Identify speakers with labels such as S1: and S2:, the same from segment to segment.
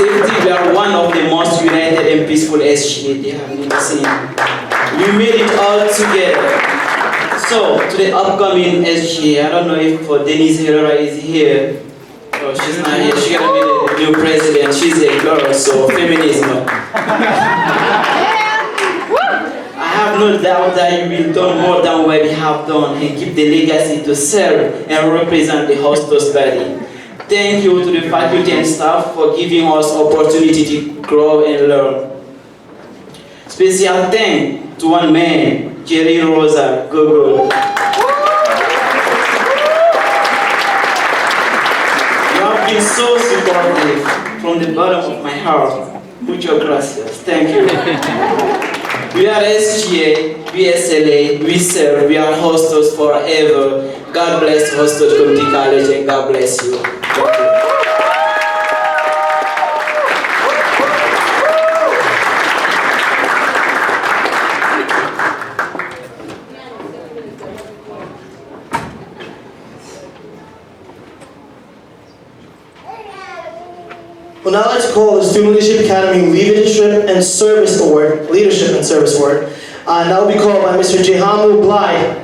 S1: safety, we are one of the most united and peaceful SGA they have never seen. We made it all together. So, to the upcoming SGA, I don't know if Denise Herrera is here. Oh, she's not here. She's gonna be the new president. She's a girl, so feminism. I have no doubt that you will do more than what we have done and keep the legacy to serve and represent the Hostos body. Thank you to the faculty and staff for giving us opportunity to grow and learn. Special thanks to one man, Jerry Rosa, Google. You have been so supportive from the bottom of my heart. Muchas gracias. Thank you. We are SGA, we SLA, we serve, we are Hostos forever. God bless Hostos Community College and God bless you. Thank you.
S2: Well, now I'd like to call the Student Leadership Academy Leadership and Service Award, Leadership and Service Award. And that will be called by Mr. Jehamu Bly.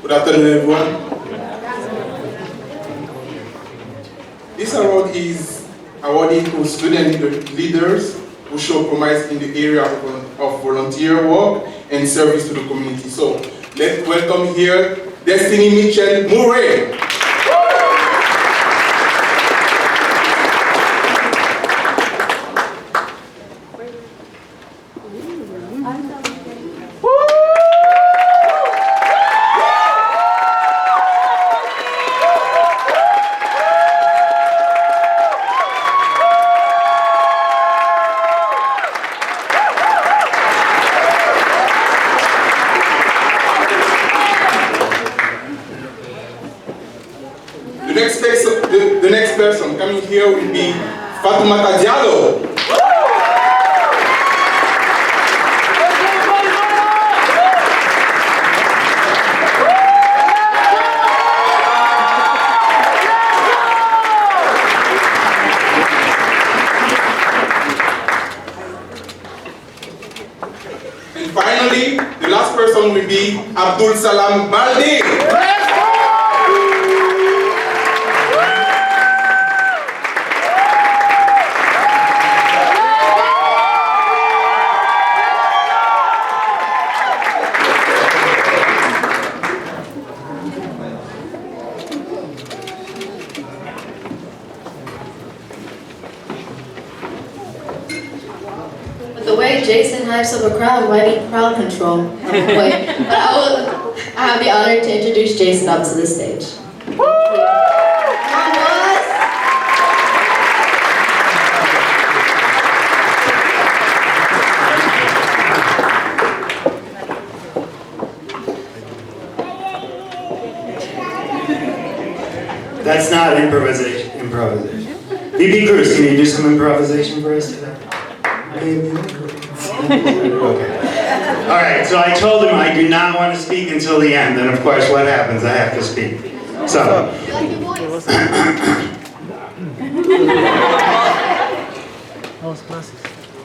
S3: Good afternoon, everyone. This award is awarded to student leaders who show promise in the area of volunteer work and service to the community. So let's welcome here Destiny Mitchell Murray. The next person coming here will be Fatoumata Diallo. And finally, the last person will be Abdul Salam Baldi.
S4: The way Jason hypes up a crowd might need crowd control at one point. But I have the honor to introduce Jason up to the stage. Come on, boys.
S5: That's not improvisation. BB Cruz, can you do some improvisation for us today? Okay. All right, so I told him I do not want to speak until the end, and of course what happens? I have to speak. So.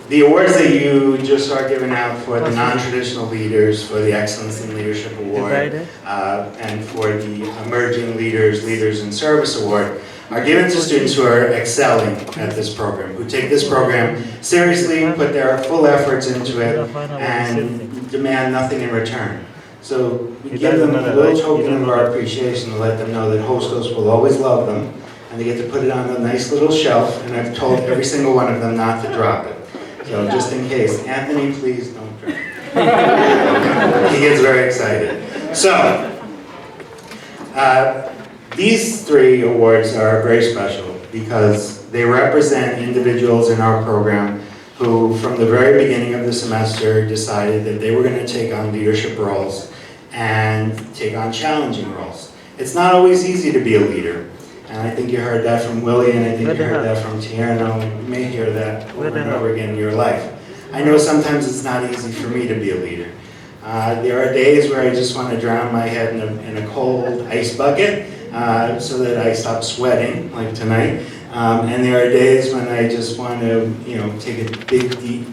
S5: The awards that you just are giving out for the non-traditional leaders, for the Excellence in Leadership Award, and for the Emerging Leaders in Service Award, are given to students who are excelling at this program, who take this program seriously, put their full efforts into it, and demand nothing in return. So we give them a little token of our appreciation to let them know that Hostos will always love them, and they get to put it on a nice little shelf, and I've told every single one of them not to drop it. So just in case, Anthony, please don't drop it. He gets very excited. So, these three awards are very special because they represent individuals in our program who, from the very beginning of the semester, decided that they were going to take on leadership roles and take on challenging roles. It's not always easy to be a leader. And I think you heard that from Willie, and I think you heard that from Tierno, and you may hear that over and over again in your life. I know sometimes it's not easy for me to be a leader. There are days where I just want to drown my head in a cold ice bucket so that I stop sweating, like tonight. And there are days when I just want to, take a big, deep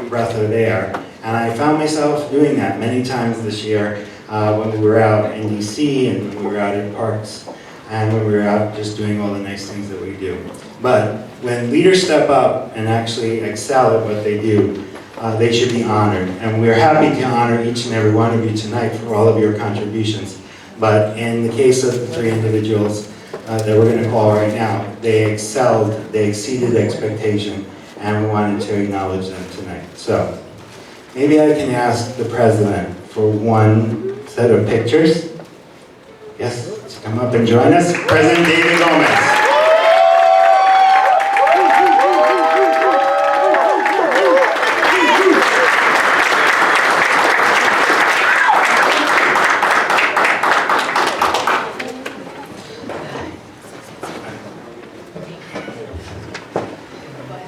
S5: breath of air. And I found myself doing that many times this year when we were out in DC and when we were out in parks and when we were out just doing all the nice things that we do. But when leaders step up and actually excel at what they do, they should be honored. And we're happy to honor each and every one of you tonight for all of your contributions. But in the case of the three individuals that we're going to call right now, they excelled, they exceeded expectation, and we wanted to acknowledge them tonight. So maybe I can ask the president for one set of pictures. Yes, to come up and join us. President David Gomez.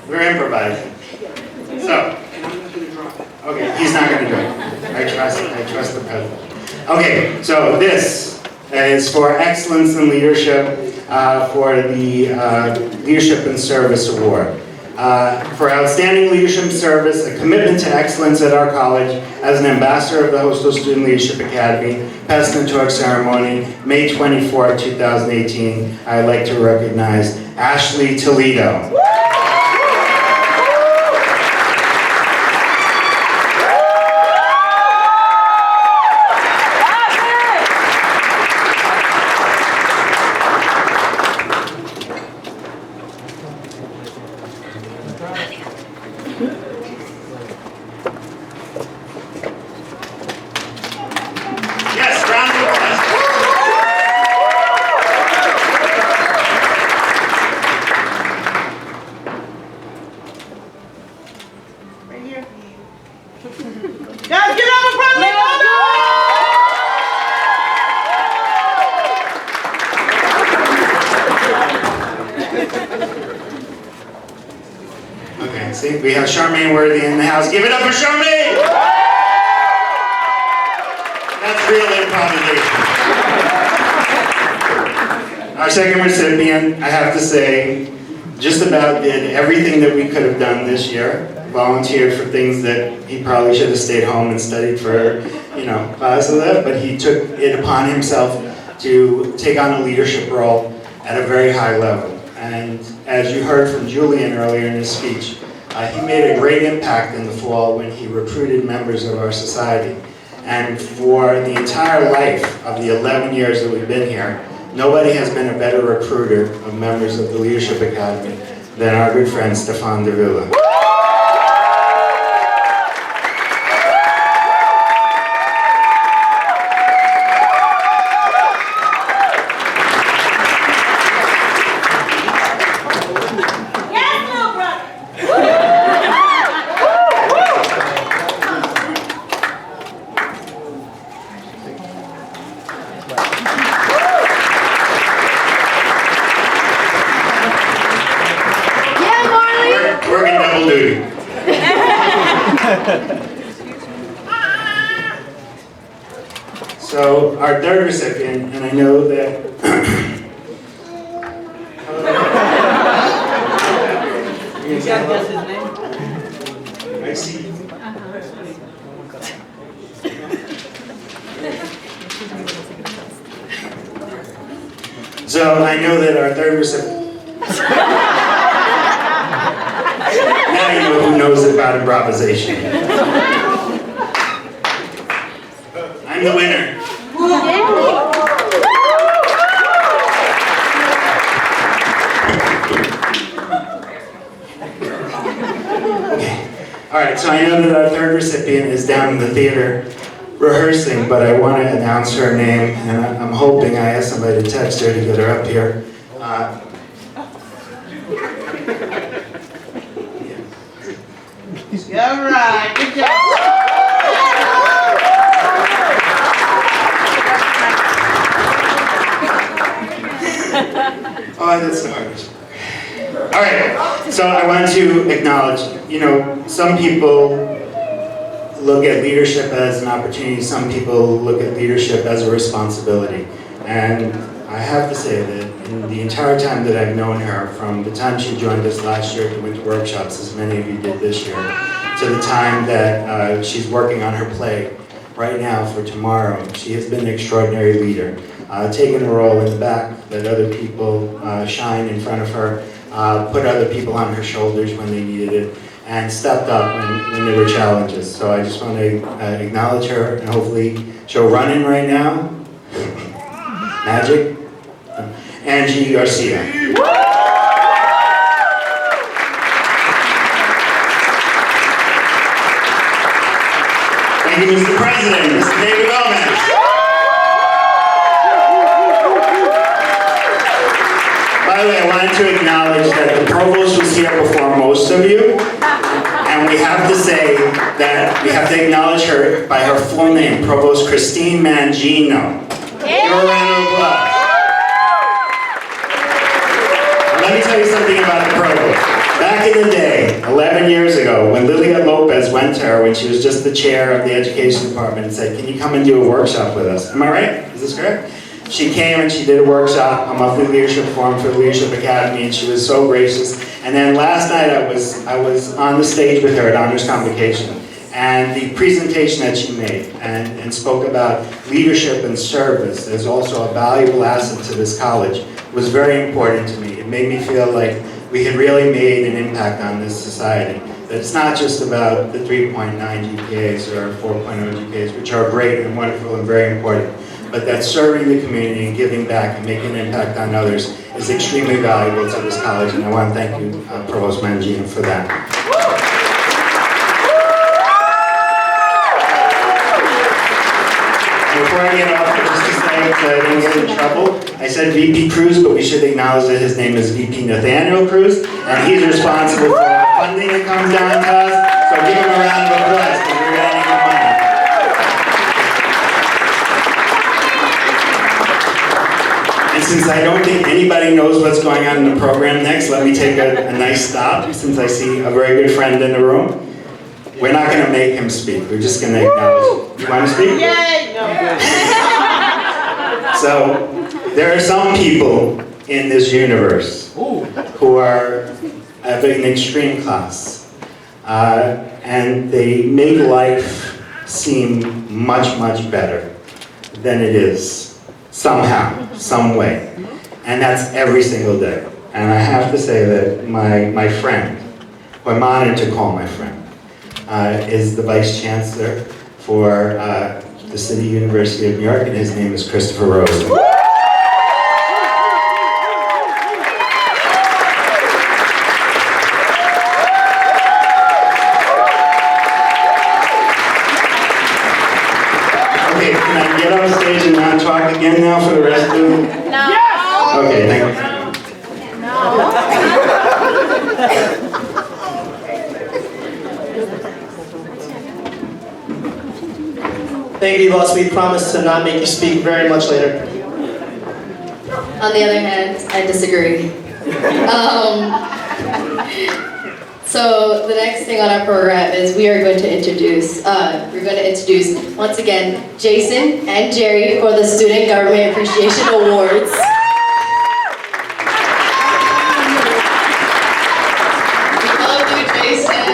S5: We're improvising. So, okay, he's not going to do it. I trust the president. Okay, so this is for excellence in leadership for the Leadership and Service Award. For outstanding leadership service, a commitment to excellence at our college as an ambassador of the Hostos Student Leadership Academy, passed into our ceremony, May 24, 2018. I'd like to recognize Ashley Toledo. Yes, round of applause.
S6: Right here. Guys, get up in front of me!
S5: Okay, see, we have Charmaine Worthy in the house. Give it up for Charmaine! That's real improvisation. Our second recipient, I have to say, just about did everything that we could have done this year. Volunteered for things that he probably should have stayed home and studied for, class of that, but he took it upon himself to take on a leadership role at a very high level. And as you heard from Julian earlier in his speech, he made a great impact in the fall when he recruited members of our society. And for the entire life of the 11 years that we've been here, nobody has been a better recruiter of members of the Leadership Academy than our good friend Stefan Davila. Working double duty. So our third recipient, and I know that you can guess his name? I see. So I know that our third recipient. Now you know who knows about improvisation. I'm the winner. Okay. All right, so I know that our third recipient is down in the theater rehearsing, but I want to announce her name, and I'm hoping I asked somebody to text her to get her up here.
S6: All right, good job.
S5: Oh, that's the hardest part. All right, so I want to acknowledge, some people look at leadership as an opportunity. Some people look at leadership as a responsibility. And I have to say that in the entire time that I've known her, from the time she joined us last year to winter workshops, as many of you did this year, to the time that she's working on her play right now for tomorrow, she has been an extraordinary leader, taking a role in the back, let other people shine in front of her, put other people on her shoulders when they needed it, and stepped up when there were challenges. So I just want to acknowledge her, and hopefully she'll run in right now. Magic. Angie Garcia. Thank you, Mr. President, Mr. David Gomez. By the way, I wanted to acknowledge that the provost was here before most of you, and we have to say that we have to acknowledge her by her full name, Provost Christine Mangino. Give her a round of applause. Let me tell you something about the provost. Back in the day, 11 years ago, when Lilia Lopez went to her when she was just the chair of the education department and said, "Can you come and do a workshop with us?" Am I right? Is this correct? She came and she did a workshop, a monthly leadership forum for the Leadership Academy, and she was so gracious. And then last night I was on the stage with her at Honors Convocation. And the presentation that she made and spoke about leadership and service as also a valuable asset to this college was very important to me. It made me feel like we had really made an impact on this society. That it's not just about the 3.9 GPAs or 4.0 GPAs, which are great and wonderful and very important, but that serving the community and giving back and making an impact on others is extremely valuable to this college. And I want to thank you, Provost Mangino, for that. Before I get off, just to say, so I didn't get in trouble, I said VP Cruz, but we should acknowledge that his name is VP Nathaniel Cruz, and he's responsible for all funding that comes down to us, so give him a round of applause, because we're getting the money. And since I don't think anybody knows what's going on in the program next, let me take a nice stop, since I see a very good friend in the room. We're not going to make him speak. We're just going to acknowledge. You want to speak?
S6: Yay! No.
S5: So, there are some people in this universe who are of an extreme class. And they make life seem much, much better than it is. Somehow, some way. And that's every single day. And I have to say that my friend, who I'm honored to call my friend, is the Vice Chancellor for the City University of New York, and his name is Christopher Rose. Okay, can I get on stage and not talk again now for the rest of the...
S6: No.
S5: Okay, thank you.
S2: Thank you, boss. We promise to not make you speak very much later.
S4: On the other hand, I disagree. So the next thing on our program is we are going to introduce, once again, Jason and Jerry for the Student Government Appreciation Awards. We love you, Jason.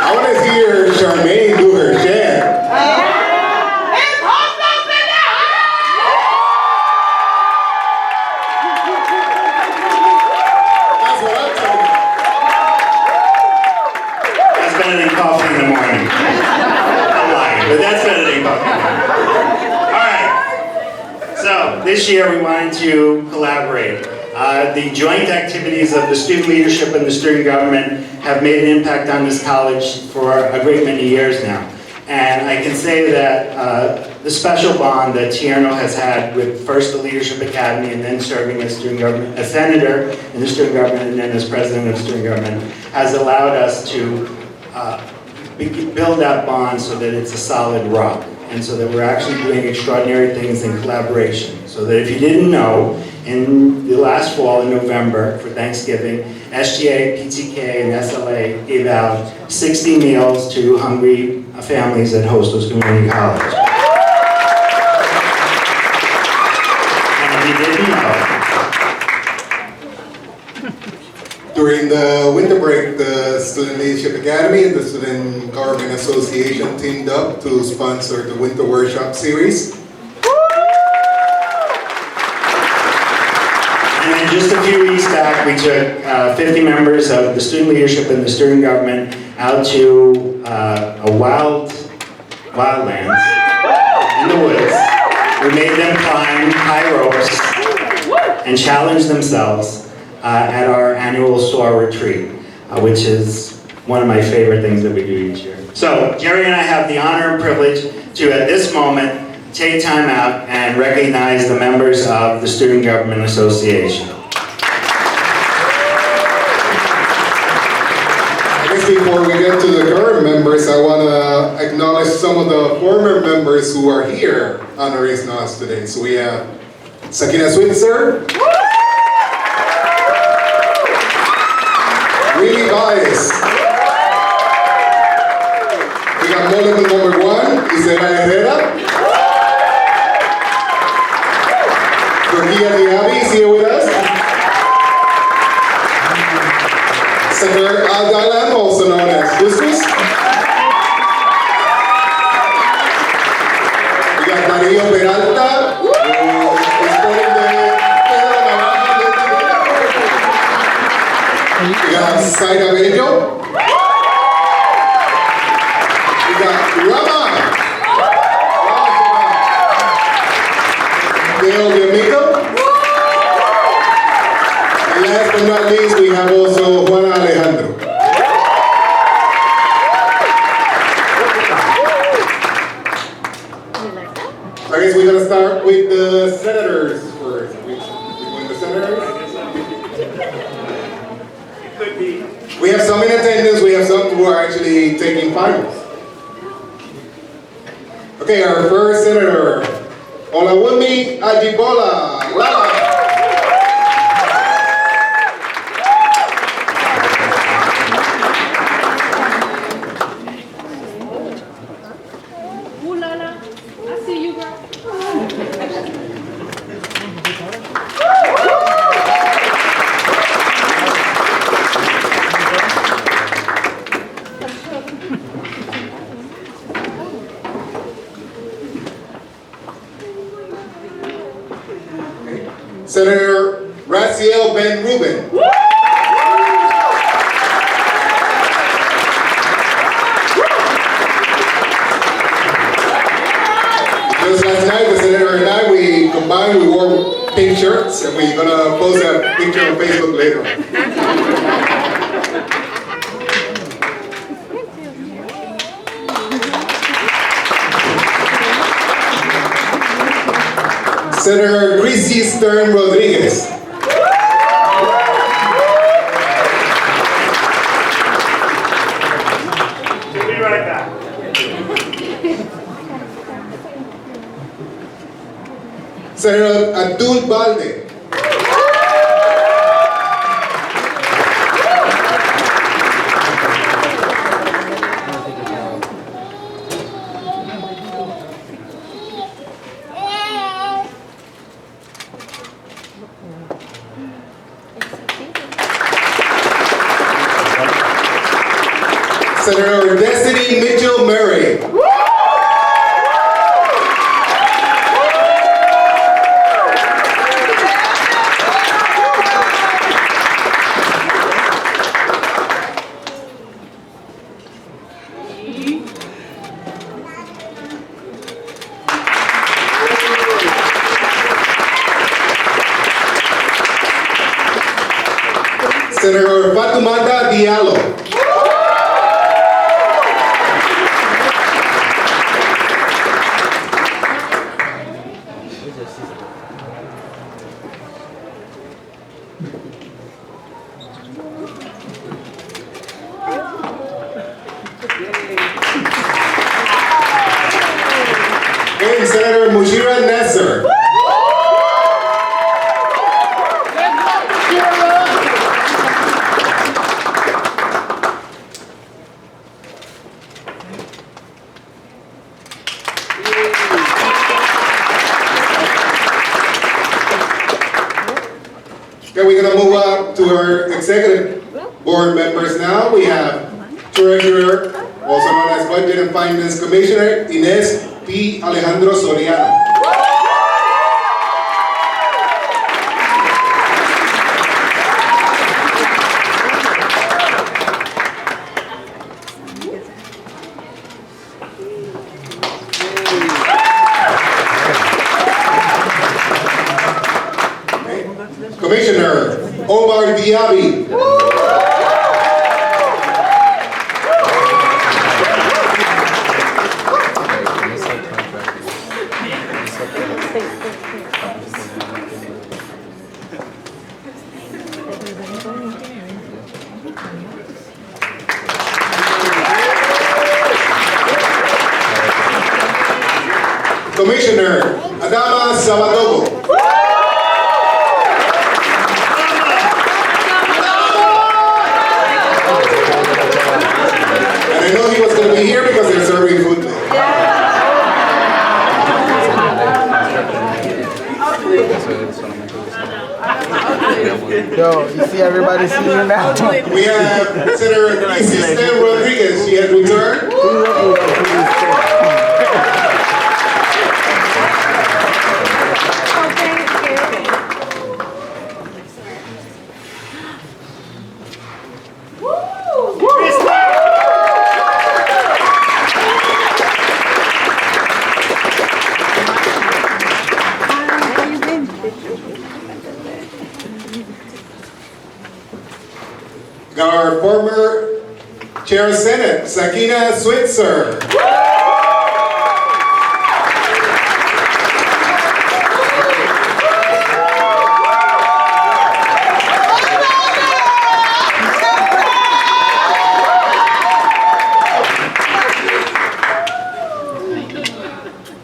S3: I want to hear Charmaine do her share.
S6: It's Hostos in the
S3: That's what I'm talking about.
S5: That's better than coffee in the morning. I'm lying, but that's better than coffee in the morning. All right. So this year we wanted to collaborate. The joint activities of the student leadership and the student government have made an impact on this college for a great many years now. And I can say that the special bond that Tierno has had with first the Leadership Academy and then serving as student government, as senator in the student government and then as president of student government has allowed us to build that bond so that it's a solid rock. and so that we're actually doing extraordinary things in collaboration. So that if you didn't know, in the last fall in November for Thanksgiving, SGA, PTK, and SLA gave out 60 meals to hungry families at Hostos Community College. And if you didn't know,
S7: during the winter break, the Student Leadership Academy and the Student Government Association teamed up to sponsor the Winter Workshop Series.
S5: And then just a few weeks back, we took 50 members of the student leadership and the student government out to a wildlands in the woods. We made them climb high ropes and challenge themselves at our annual SOAR retreat, which is one of my favorite things that we do each year. So Jerry and I have the honor and privilege to, at this moment, take time out and recognize the members of the Student Government Association.
S7: I guess before we get to the current members, I want to acknowledge some of the former members who are here honoring us today. So we have Sakina Switzer, Really Bias. We got molecule number 1, Isabel Herrera. Torquilla Diaby is here with us. Senator Al-Dalan, also known as Hostos. We got Mario Peralta, who is pulling the Pedro Navaja. We got Zaida Bello. We got Rama. Dale D'Amico. And last but not least, we have also Juana Alejandro. I guess we're going to start with the senators first. We going the senators? We have some in attendance, we have some who are actually taking finals. Okay, our first senator, Olawumi Ajibola. Lala.
S6: Ooh la la, I see you, girl.
S7: Senator Raziel Ben Ruben. Just last night, the senator and I, we combined, we wore pink shirts, and we're gonna post that picture on Facebook later. Senator Gracie Stern Rodriguez.
S5: We'll be right back.
S7: Senator Abdul Balde. Senator Destiny Mitchell Murray. Senator Fatoumata Diallo. Okay, we're gonna move up to our executive board members now. We have Treasurer, also known as Budget and Finance Commissioner, Ines P. Alejandro Soriano. Commissioner Omar Diaby. Commissioner Adama Sabadogo. And I know he was going to be here because they're serving food now.
S8: Yo, you see everybody seeing you now?
S7: We have Senator Isis Rodriguez. She has returned. Got our former Chair of Senate, Sakina Switzer.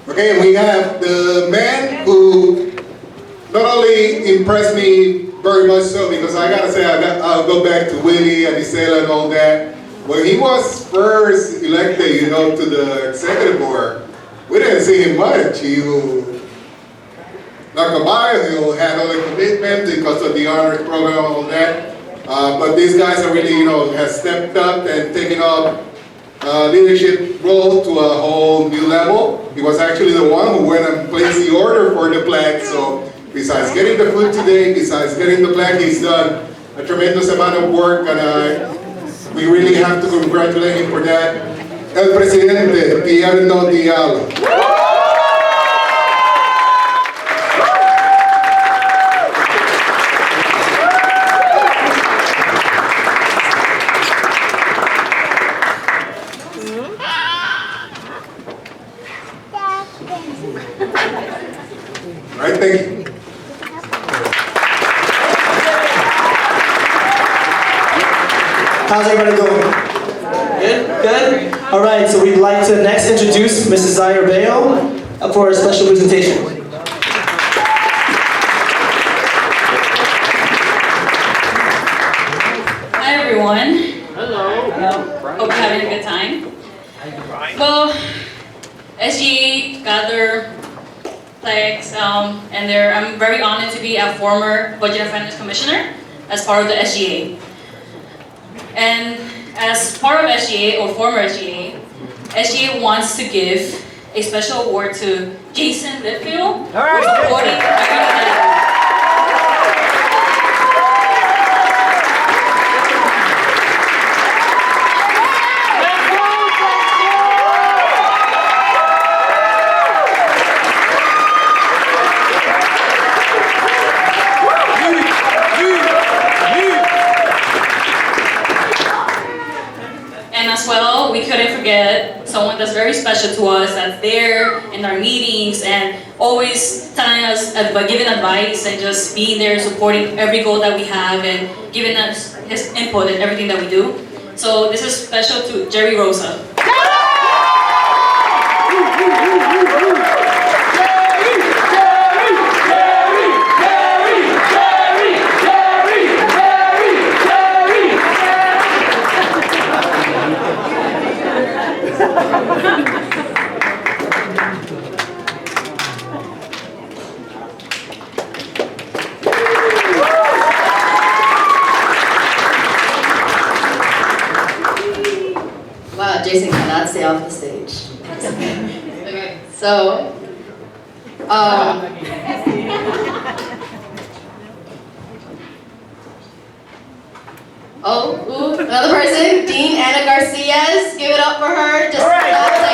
S7: Okay, and we have the man who not only impressed me very much so, because I gotta say, I'll go back to Willie and Isela and all that. When he was first elected, you know, to the executive board, we didn't see him much. He not by, he had all the commitment because of the honors program and all that. But these guys are really, you know, have stepped up and taken up leadership role to a whole new level. He was actually the one who went and placed the order for the plaque. So besides getting the food today, besides getting the plaque, he's done a tremendous amount of work, and we really have to congratulate him for that. El Presidente, Guillermo Diallo. All right, thank you.
S2: How's everybody doing? Good? Good? All right, so we'd like to next introduce Mrs. Zaire Bayo for a special presentation.
S6: Hi everyone. Hello. Hope you're having a good time. Well, SGA gather flags, and I'm very honored to be a former Budget and Finance Commissioner as part of the SGA. And as part of SGA, or former SGA, SGA wants to give a special award to Jason Litfield for supporting everyone. And as well, we couldn't forget someone that's very special to us, that's there in our meetings and always telling us, giving advice and just being there, supporting every goal that we have and giving us his input in everything that we do. So this is special to Jerry Rosa.
S4: Jason cannot stay off the stage. Okay, so, another person, Dean Anna Garcias. Give it up for her. Just to acknowledge.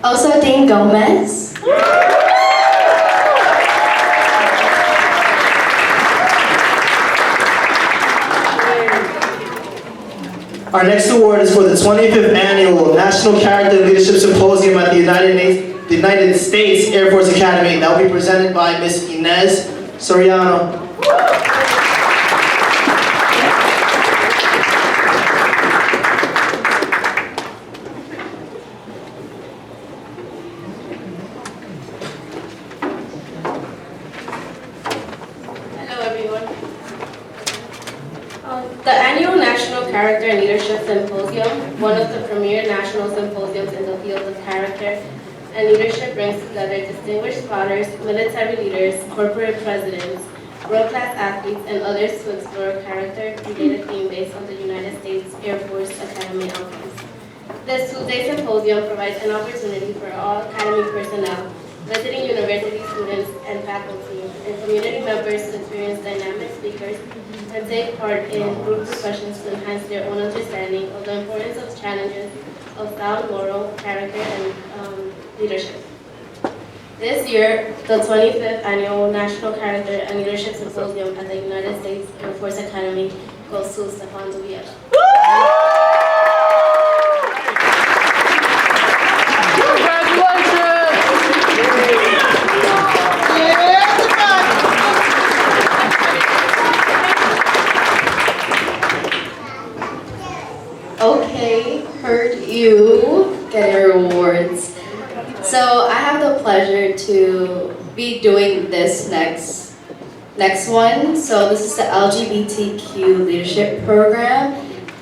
S4: Also, Dean Gomez.
S2: Our next award is for the 25th Annual National Character and Leadership Symposium at the United States Air Force Academy. That will be presented by Ms. Inez Soriano.
S9: Hello everyone. The annual National Character and Leadership Symposium, one of the premier national symposiums in the field of character and leadership, brings together distinguished scholars, military leaders, corporate presidents, world-class athletes, and others to explore character-related theme based on the United States Air Force Academy outcomes. This two-day symposium provides an opportunity for all Academy personnel, visiting university students and faculty, and community members to experience dynamic speakers and take part in group discussions to enhance their own understanding of the importance of challenges of sound moral, character, and leadership. This year, the 25th Annual National Character and Leadership Symposium at the United States Air Force Academy goes to Stefan Duviela.
S4: Okay, heard you getting your awards. So I have the pleasure to be doing this next one. So this is the LGBTQ leadership program,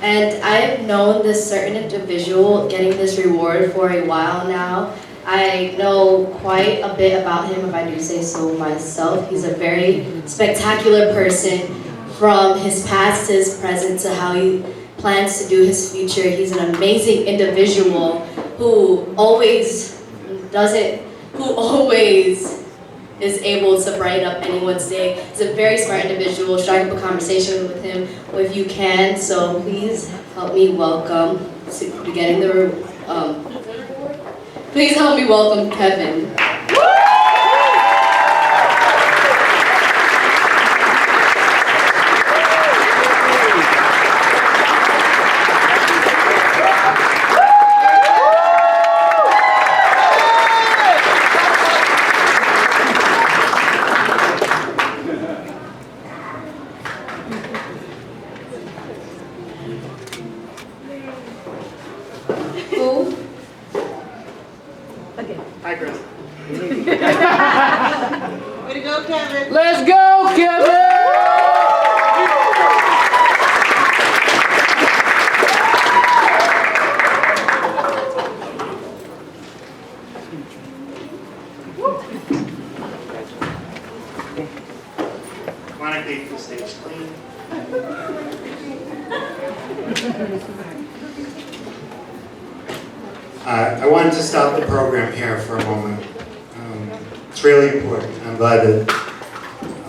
S4: and I've known this certain individual getting this reward for a while now. I know quite a bit about him, if I do say so myself. He's a very spectacular person, from his past to his present to how he plans to do his future. He's an amazing individual who always is able to brighten up anyone's day. He's a very smart individual. Strike up a conversation with him if you can. So please help me welcome to getting the please help me welcome Kevin.
S2: Hi, Chris.
S10: Way to go, Kevin.
S8: Let's go, Kevin!
S5: Want to keep the stage clean? I wanted to stop the program here for a moment. It's really important. I'm glad that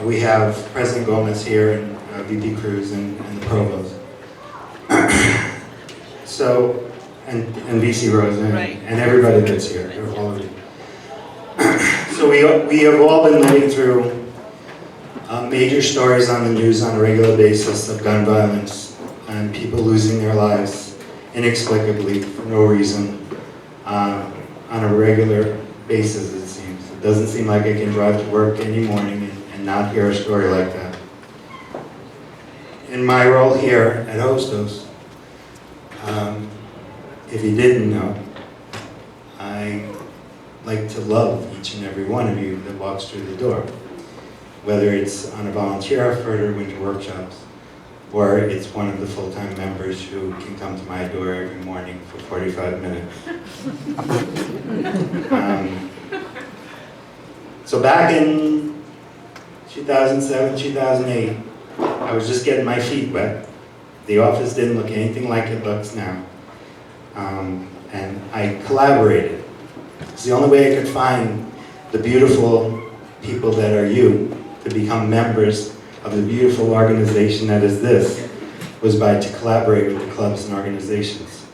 S5: we have President Gomez here and VP Cruz and the Provost. So, and VC Rosa and everybody that's here, all of you. So we have all been living through major stories on the news on a regular basis of gun violence and people losing their lives inexplicably for no reason on a regular basis, it seems. It doesn't seem like I can drive to work any morning and not hear a story like that. In my role here at Hostos, if you didn't know, I like to love each and every one of you that walks through the door. Whether it's on a volunteer effort or winter workshops, or it's one of the full-time members who can come to my door every morning for 45 minutes. So back in 2007, 2008, I was just getting my feet wet. The office didn't look anything like it looks now. And I collaborated. It's the only way I could find the beautiful people that are you to become members of the beautiful organization that is this, was to collaborate with the clubs and organizations.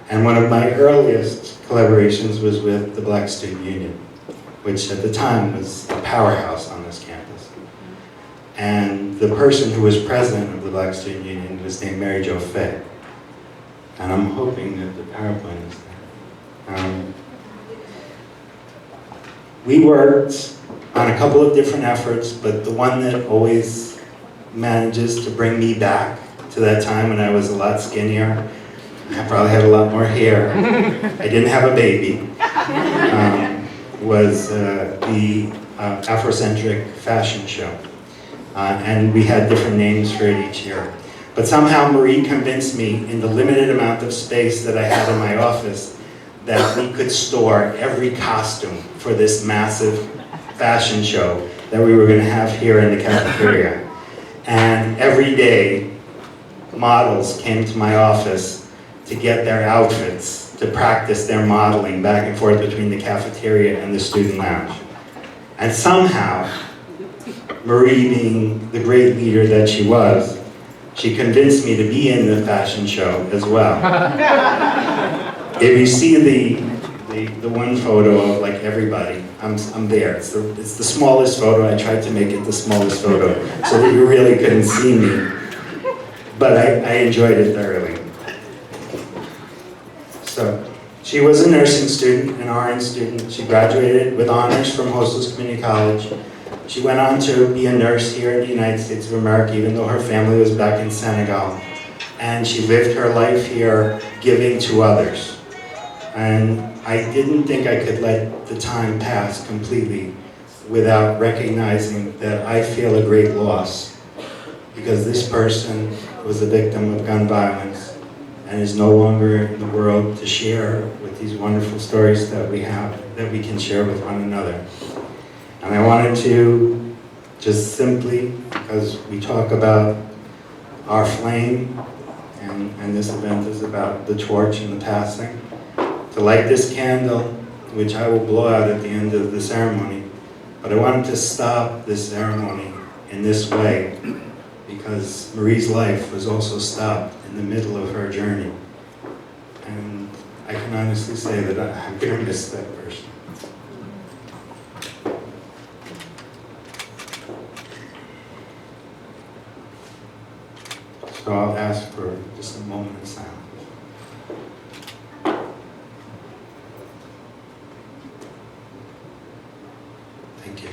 S5: And one of my earliest collaborations was with the Black Student Union, which at the time was a powerhouse on this campus. And the person who was president of the Black Student Union was named Mary Jo Fay. And I'm hoping that the PowerPoint is there. We worked on a couple of different efforts, but the one that always manages to bring me back to that time when I was a lot skinnier, I probably had a lot more hair, I didn't have a baby, was the Afrocentric fashion show. And we had different names for it each year. But somehow Marie convinced me in the limited amount of space that I had in my office that we could store every costume for this massive fashion show that we were going to have here in the cafeteria. And every day, models came to my office to get their outfits, to practice their modeling back and forth between the cafeteria and the student lounge. And somehow, Marie, being the great leader that she was, she convinced me to be in the fashion show as well. If you see the one photo of like everybody, I'm there. It's the smallest photo. I tried to make it the smallest photo so that you really couldn't see me. But I enjoyed it thoroughly. So she was a nursing student, an RN student. She graduated with honors from Hostos Community College. She went on to be a nurse here in the United States of America, even though her family was back in Senegal. And she lived her life here giving to others. And I didn't think I could let the time pass completely without recognizing that I feel a great loss, because this person was a victim of gun violence and is no longer in the world to share with these wonderful stories that we have, that we can share with one another. And I wanted to just simply, because we talk about our flame, and this event is about the torch and the passing, to light this candle, which I will blow out at the end of the ceremony. But I wanted to stop this ceremony in this way, because Marie's life was also stopped in the middle of her journey. And I can honestly say that I'm going to miss that person. So I'll ask for just a moment of silence. Thank you.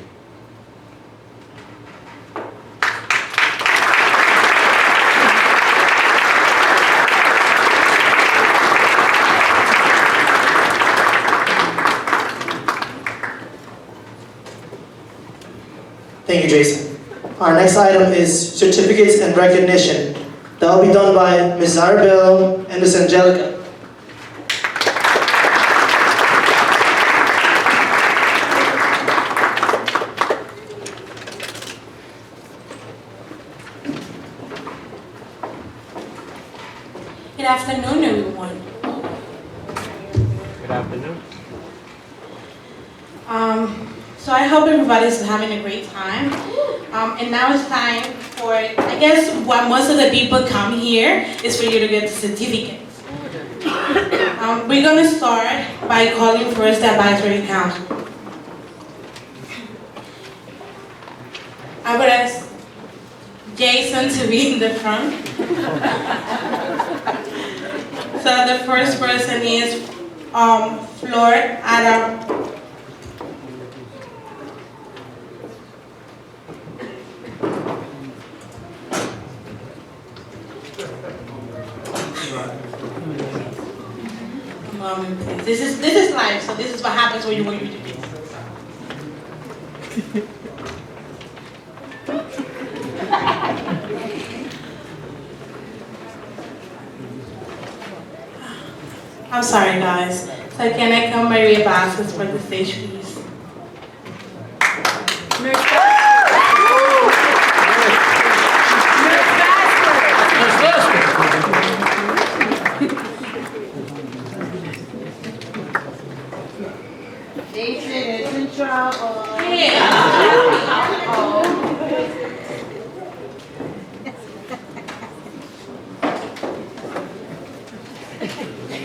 S2: Thank you, Jason. Our next item is certificates and recognition. That will be done by Ms. Zarabello and Ms. Angelica.
S11: Good afternoon, everyone.
S12: Good afternoon.
S11: So I hope everybody's having a great time. And now it's time for, I guess, what most of the people come here is for you to get the certificates. We're going to start by calling first the advisory council. I would ask Jason to be in the front. So the first person is Flor Adam. This is live, so this is what happens when you want you to be. I'm sorry, guys. So can I come Maria Basses for the stage, please?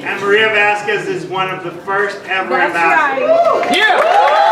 S5: And Maria Vasquez is one of the first ever
S10: That's
S5: ambassadors.
S10: right.
S12: Yeah!